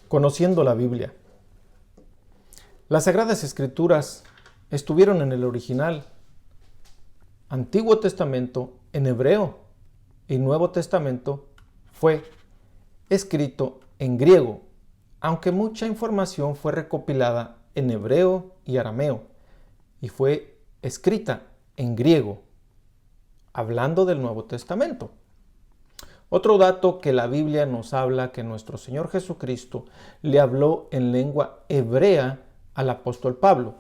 Conociendo la Biblia. Las Sagradas Escrituras estuvieron en el original Antiguo Testamento en hebreo y Nuevo Testamento fue escrito en griego, aunque mucha información fue recopilada en hebreo y arameo y fue escrita en griego, hablando del Nuevo Testamento. Otro dato que la Biblia nos habla que nuestro Señor Jesucristo le habló en lengua hebrea al apóstol Pablo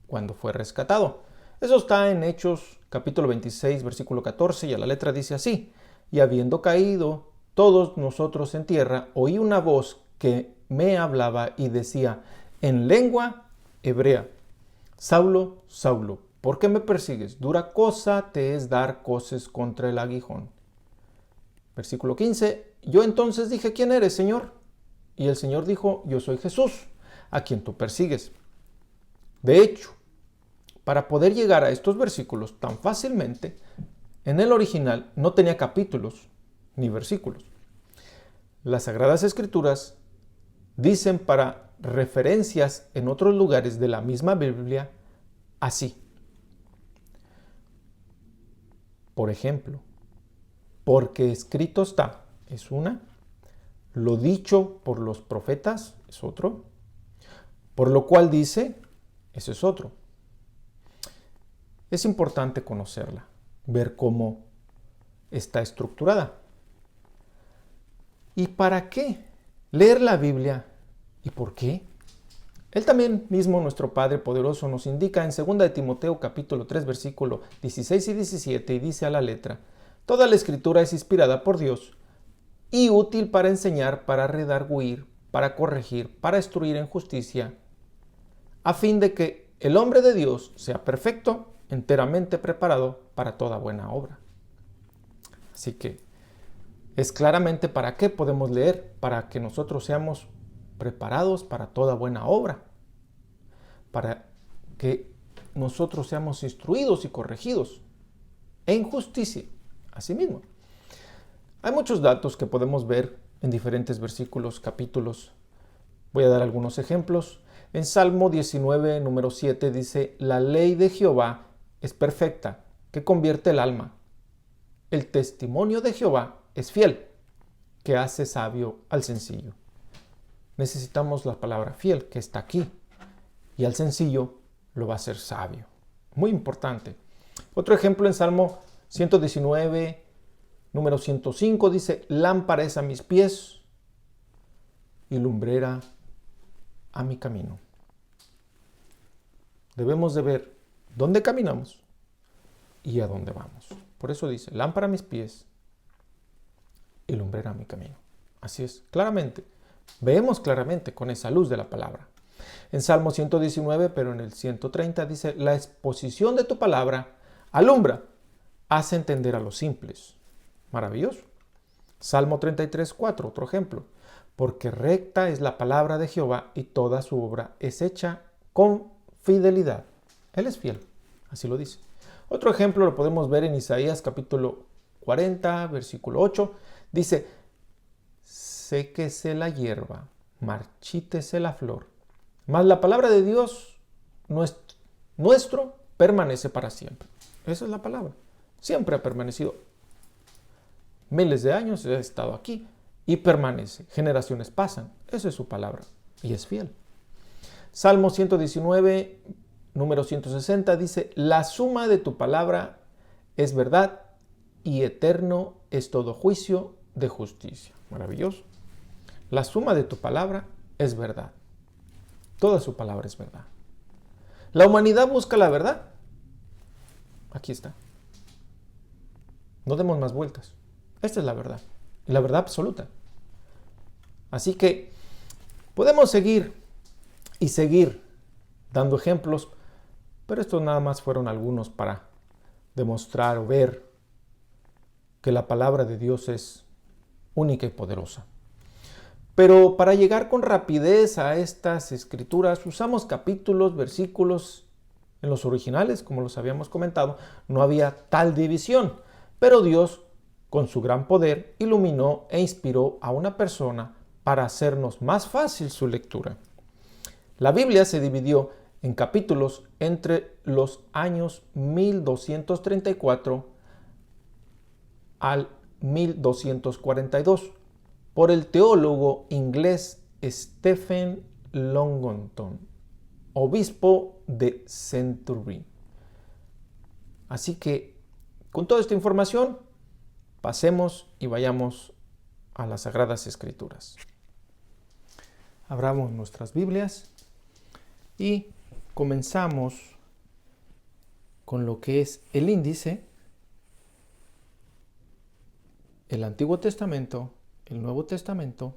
cuando fue rescatado. Eso está en Hechos capítulo 26, versículo 14, y a la letra dice así: y habiendo caído todos nosotros en tierra, oí una voz que me hablaba y decía en lengua hebrea: Saulo, Saulo, ¿por qué me persigues? Dura cosa te es dar coces contra el aguijón. Versículo 15, yo entonces dije, ¿quién eres, Señor? Y el Señor dijo, yo soy Jesús, a quien tú persigues. De hecho, para poder llegar a estos versículos tan fácilmente, en el original no tenía capítulos ni versículos. Las Sagradas Escrituras dicen para referencias en otros lugares de la misma Biblia así. Por ejemplo, porque escrito está, es una. Lo dicho por los profetas, es otro. Por lo cual dice, ese es otro. Es importante conocerla, ver cómo está estructurada. ¿Y para qué leer la Biblia? ¿Y por qué? Él también mismo, nuestro Padre Poderoso, nos indica en 2 de Timoteo capítulo 3, versículo 16 y 17, y dice a la letra: toda la Escritura es inspirada por Dios y útil para enseñar, para redarguir, para corregir, para instruir en justicia, a fin de que el hombre de Dios sea perfecto, enteramente preparado para toda buena obra. Así que es claramente para qué podemos leer, para que nosotros seamos preparados para toda buena obra, para que nosotros seamos instruidos y corregidos en justicia. Asimismo, hay muchos datos que podemos ver en diferentes versículos, capítulos. Voy a dar algunos ejemplos. En Salmo 19, número 7 dice, la ley de Jehová es perfecta, que convierte el alma. El testimonio de Jehová es fiel, que hace sabio al sencillo. Necesitamos la palabra fiel, que está aquí, y al sencillo lo va a hacer sabio. Muy importante. Otro ejemplo en Salmo 119, número 105, dice, lámpara es a mis pies y lumbrera a mi camino. Debemos de ver dónde caminamos y a dónde vamos. Por eso dice, lámpara a mis pies y lumbrera a mi camino. Así es, claramente. Vemos claramente con esa luz de la palabra. En Salmo 119, pero en el 130 dice, la exposición de tu palabra alumbra, hace entender a los simples. Maravilloso. Salmo 33, 4, otro ejemplo. Porque recta es la palabra de Jehová y toda su obra es hecha con fidelidad. Él es fiel, así lo dice. Otro ejemplo lo podemos ver en Isaías capítulo 40, versículo 8. Dice, séquese la hierba, marchítese la flor, mas la palabra de Dios nuestro permanece para siempre. Esa es la palabra. Siempre ha permanecido. Miles de años ha estado aquí y permanece. Generaciones pasan. Esa es su palabra y es fiel. Salmo 119, número 160 dice, la suma de tu palabra es verdad y eterno es todo juicio de justicia. Maravilloso. La suma de tu palabra es verdad. Toda su palabra es verdad. La humanidad busca la verdad. Aquí está. No demos más vueltas. Esta es la verdad. La verdad absoluta. Así que podemos seguir y seguir dando ejemplos, pero estos nada más fueron algunos para demostrar o ver que la palabra de Dios es única y poderosa. Pero para llegar con rapidez a estas escrituras usamos capítulos, versículos. En los originales, como los habíamos comentado, no había tal división, pero Dios, con su gran poder, iluminó e inspiró a una persona para hacernos más fácil su lectura. La Biblia se dividió en capítulos entre los años 1234 al 1242 por el teólogo inglés Stephen Longington, obispo de Canterbury. Así que, con toda esta información, pasemos y vayamos a las Sagradas Escrituras. Abramos nuestras Biblias y comenzamos con lo que es el índice, el Antiguo Testamento, el Nuevo Testamento.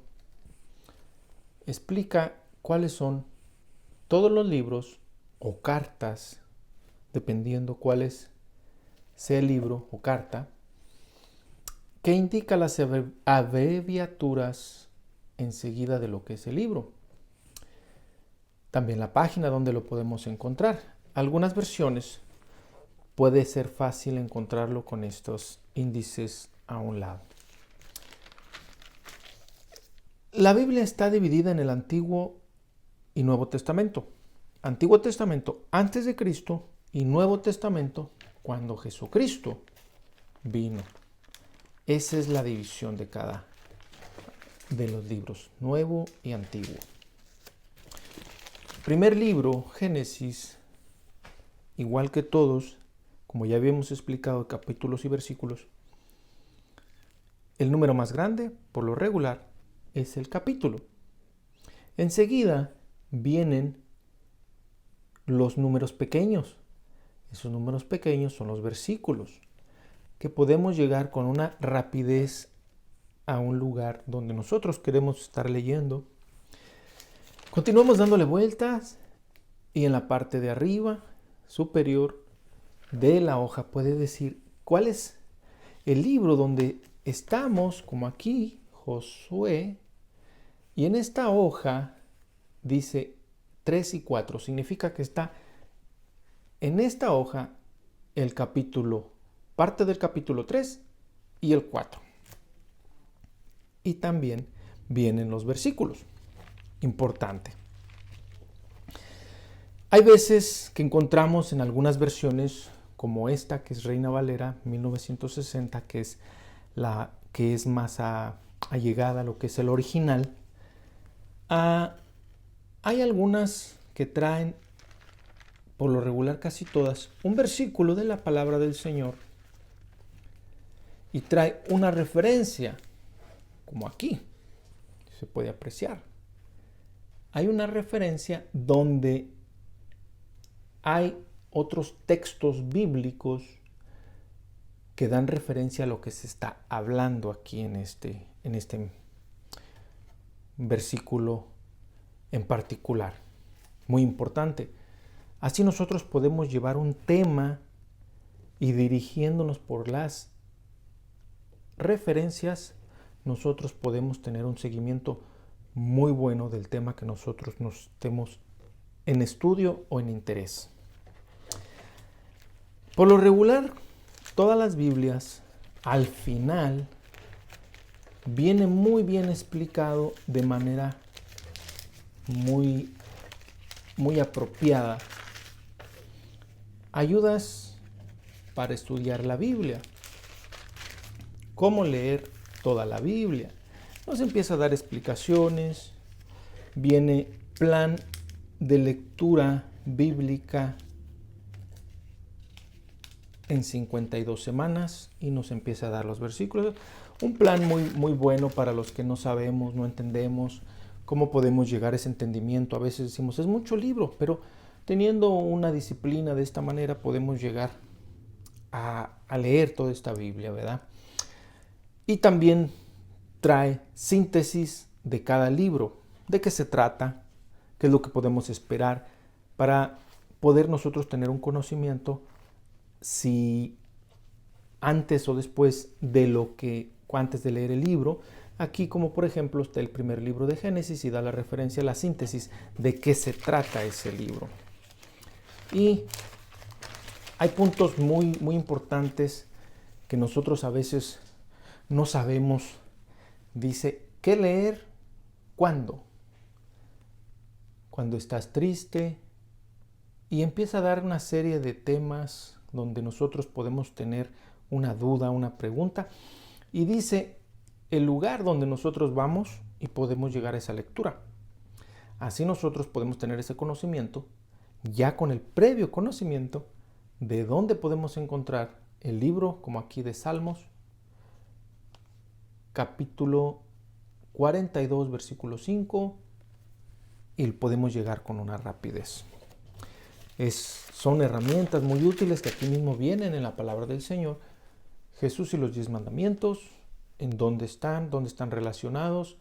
Explica cuáles son todos los libros o cartas, dependiendo cuáles sea el libro o carta, que indica las abreviaturas enseguida de lo que es el libro. También la página donde lo podemos encontrar. Algunas versiones puede ser fácil encontrarlo con estos índices a un lado. La Biblia está dividida en el Antiguo y Nuevo Testamento. Antiguo Testamento antes de Cristo y Nuevo Testamento cuando Jesucristo vino. Esa es la división de cada de los libros, Nuevo y Antiguo. Primer libro, Génesis, igual que todos, como ya habíamos explicado, capítulos y versículos, el número más grande, por lo regular, es el capítulo. Enseguida vienen los números pequeños. Esos números pequeños son los versículos, que podemos llegar con una rapidez a un lugar donde nosotros queremos estar leyendo. Continuamos dándole vueltas y en la parte de arriba, superior de la hoja, puede decir cuál es el libro donde estamos, como aquí, Josué, y en esta hoja dice 3 y 4. Significa que está en esta hoja el capítulo, parte del capítulo 3 y el 4. Y también vienen los versículos. Importante. Hay veces que encontramos en algunas versiones, como esta, que es Reina Valera 1960, que es más allegada a lo que es el original. Hay algunas que traen, por lo regular casi todas, un versículo de la palabra del Señor y trae una referencia, como aquí, se puede apreciar. Hay una referencia donde hay otros textos bíblicos que dan referencia a lo que se está hablando aquí en este versículo en particular. Muy importante. Así nosotros podemos llevar un tema y dirigiéndonos por las referencias, nosotros podemos tener un seguimiento muy bueno del tema que nosotros nos estemos en estudio o en interés. Por lo regular, todas las Biblias al final viene muy bien explicado de manera muy apropiada. Ayudas para estudiar la Biblia. Cómo leer toda la Biblia. Nos empieza a dar explicaciones. Viene plan de lectura bíblica en 52 semanas y nos empieza a dar los versículos. Un plan muy bueno para los que no sabemos, no entendemos cómo podemos llegar a ese entendimiento. A veces decimos, es mucho libro, pero teniendo una disciplina de esta manera podemos llegar a leer toda esta Biblia, ¿verdad? Y también trae síntesis de cada libro, de qué se trata, qué es lo que podemos esperar, para poder nosotros tener un conocimiento si antes o después antes de leer el libro. Aquí, como por ejemplo, está el primer libro de Génesis y da la referencia a la síntesis de qué se trata ese libro. Y hay puntos muy importantes que nosotros a veces no sabemos. Dice, ¿qué leer ¿Cuándo? Cuando estás triste, y empieza a dar una serie de temas donde nosotros podemos tener una duda, una pregunta, y dice el lugar donde nosotros vamos y podemos llegar a esa lectura. Así nosotros podemos tener ese conocimiento, ya con el previo conocimiento de dónde podemos encontrar el libro, como aquí de Salmos, capítulo 42, versículo 5, y podemos llegar con una rapidez. Son herramientas muy útiles que aquí mismo vienen en la palabra del Señor. Jesús y los 10 mandamientos, en dónde están relacionados,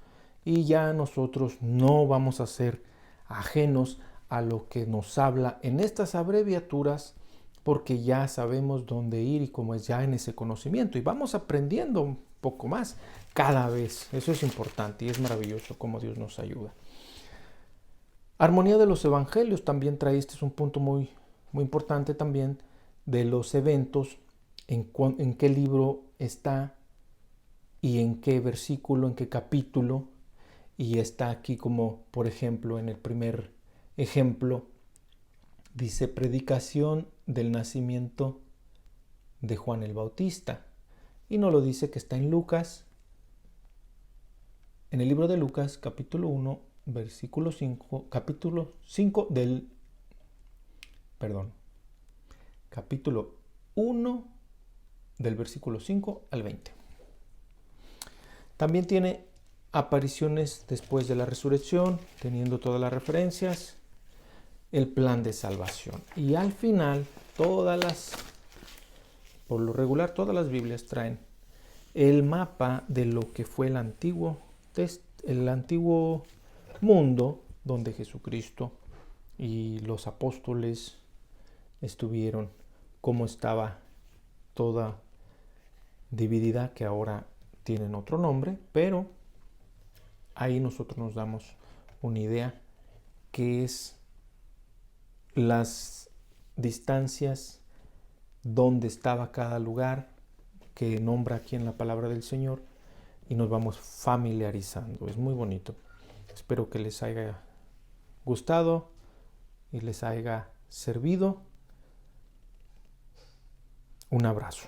y ya nosotros no vamos a ser ajenos a lo que nos habla en estas abreviaturas, porque ya sabemos dónde ir y cómo es ya en ese conocimiento, y vamos aprendiendo un poco más cada vez. Eso es importante y es maravilloso cómo Dios nos ayuda. Armonía de los evangelios también trae, este es un punto muy importante también, de los eventos, en qué libro está y en qué versículo, en qué capítulo, y está aquí como, por ejemplo, en el primer ejemplo, dice predicación del nacimiento de Juan el Bautista, y no lo dice que está en Lucas, en el libro de Lucas, capítulo 1, versículo 5, capítulo 1 del versículo 5 al 20. También tiene apariciones después de la resurrección, teniendo todas las referencias, el plan de salvación. Y al final, por lo regular, todas las Biblias traen el mapa de lo que fue el antiguo mundo, donde Jesucristo y los apóstoles estuvieron, cómo estaba toda divinidad, que ahora tienen otro nombre, pero ahí nosotros nos damos una idea que es las distancias, dónde estaba cada lugar, que nombra aquí en la palabra del Señor, y nos vamos familiarizando. Es muy bonito. Espero que les haya gustado y les haya servido. Un abrazo.